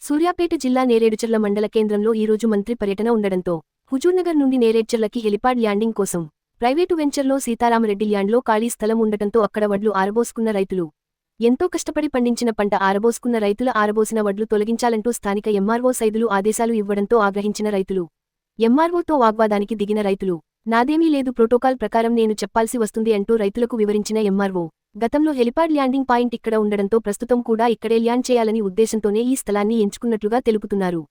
సూర్యాపేట జిల్లా నేరేడుచర్ల మండల కేంద్రంలో ఈరోజు మంత్రి పర్యటన ఉండడంతో హుజూర్నగర్ నుండి నేరేడ్చర్లకి హెలిపాడ్ ల్యాండింగ్ కోసం ప్రైవేటు వెంచర్లో సీతారామరెడ్డి ల్యాండ్లో ఖాళీ స్థలం ఉండటంతో అక్కడ వడ్లు ఆరబోసుకున్న రైతులు ఎంతో కష్టపడి పండించిన పంట ఆరబోసుకున్న రైతుల ఆరబోసిన వడ్లు తొలగించాలంటూ స్థానిక ఎంఆర్ఓ సైదులు ఆదేశాలు ఇవ్వడంతో ఆగ్రహించిన రైతులు ఎంఆర్ఓతో వాగ్వాదానికి దిగిన రైతులు నాదేమీ లేదు, ప్రోటోకాల్ ప్రకారం నేను చెప్పాల్సి వస్తుంది అంటూ రైతులకు వివరించిన ఎంఆర్ఓ గతంలో హెలిపాడ్ ల్యాండింగ్ పాయింట్ ఇక్కడ ఉండడంతో ప్రస్తుతం కూడా ఇక్కడే ల్యాండ్ చేయాలని ఉద్దేశంతోనే ఈ స్థలాన్ని ఎంచుకున్నట్లుగా తెలుపుతున్నారు.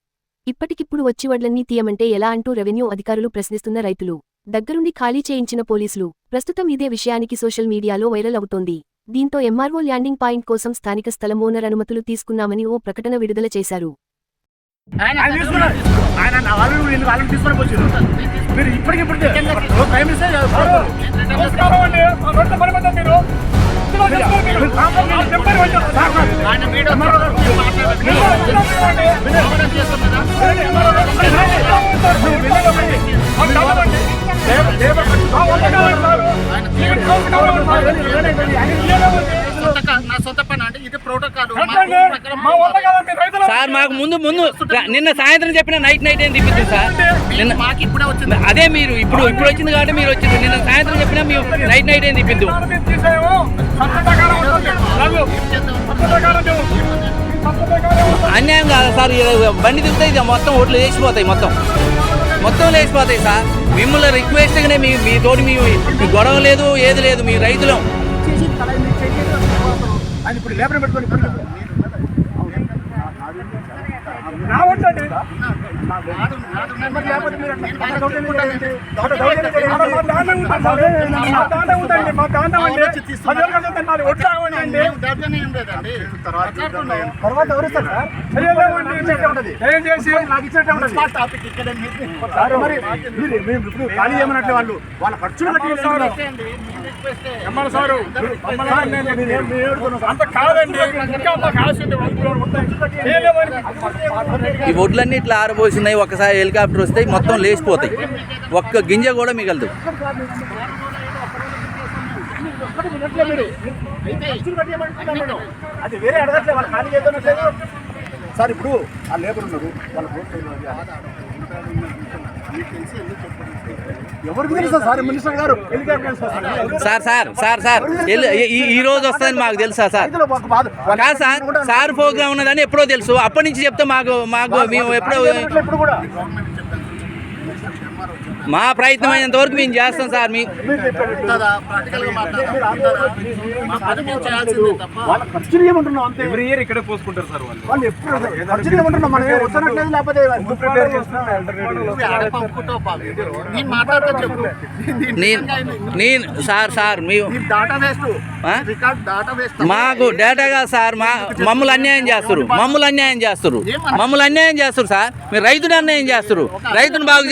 ఇప్పటికిప్పుడు వచ్చి వడ్లన్నీ తీయమంటే ఎలా అంటూ రెవెన్యూ అధికారులు ప్రశ్నిస్తున్న రైతులు దగ్గరుండి ఖాళీ చేయించిన పోలీసులు ప్రస్తుతం ఇదే విషయానికి సోషల్ మీడియాలో వైరల్ అవుతోంది. దీంతో ఎంఆర్ఓ ల్యాండింగ్ పాయింట్ కోసం స్థానిక స్థలం ఓనర్ అనుమతులు తీసుకున్నామని ఓ ప్రకటన విడుదల చేశారు. సార్ మాకు ముందు నిన్న సాయంత్రం చెప్పిన నైట్ ఏం తిప్పింది సార్. నిన్న మాకు ఇప్పుడే వచ్చింది, అదే మీరు ఇప్పుడు వచ్చింది కాబట్టి మీరు వచ్చింది. నిన్న సాయంత్రం చెప్పినా మేము నైట్ ఏం తిప్పిద్దు. అన్యాయం కాదు సార్, బండి తిప్పితే ఇది మొత్తం ఓట్లు వేసిపోతాయి, మొత్తం లేచిపోతాయి సార్. మిమ్మల్ని రిక్వెస్ట్గానే మీ తోటి మీ గొడవ లేదు, ఏది లేదు, మీ రైతులం. వాళ్ళ ఖర్చులు అంత కాదండి. ఈ వడ్లన్నీ ఇట్లా ఆరబోసినాయి, ఒకసారి హెలికాప్టర్ వస్తాయి మొత్తం లేచిపోతాయి, ఒక్క గింజ కూడా మిగలదు. అది వేరే అడగట్లేదు, వాళ్ళు ఖాళీ చేద్దాం సార్. ఇప్పుడు ఆ లేబర్ ఉన్నారు, వాళ్ళ ఎవరికి తెలుసా సార్? మినిస్టర్ గారు సార్ ఈ రోజు వస్తుందని మాకు తెలుసా సార్? కాదు సార్ ప్రోగ్రామ్ ఉన్నదని ఎప్పుడో తెలుసు. అప్పటి నుంచి చెప్తే మాకు మేము ఎప్పుడో మా ప్రయత్నం అయినంత వరకు మేము చేస్తాం సార్. ఎవ్రీ ఇయర్ ఇక్కడే పోసుకుంటారు సార్ వాళ్ళు. నేను సార్ మాకు డేటా కాదు సార్, మమ్మల్ని అన్యాయం చేస్తారు సార్. మీరు రైతుని అన్యాయం చేస్తారు, రైతును బాగు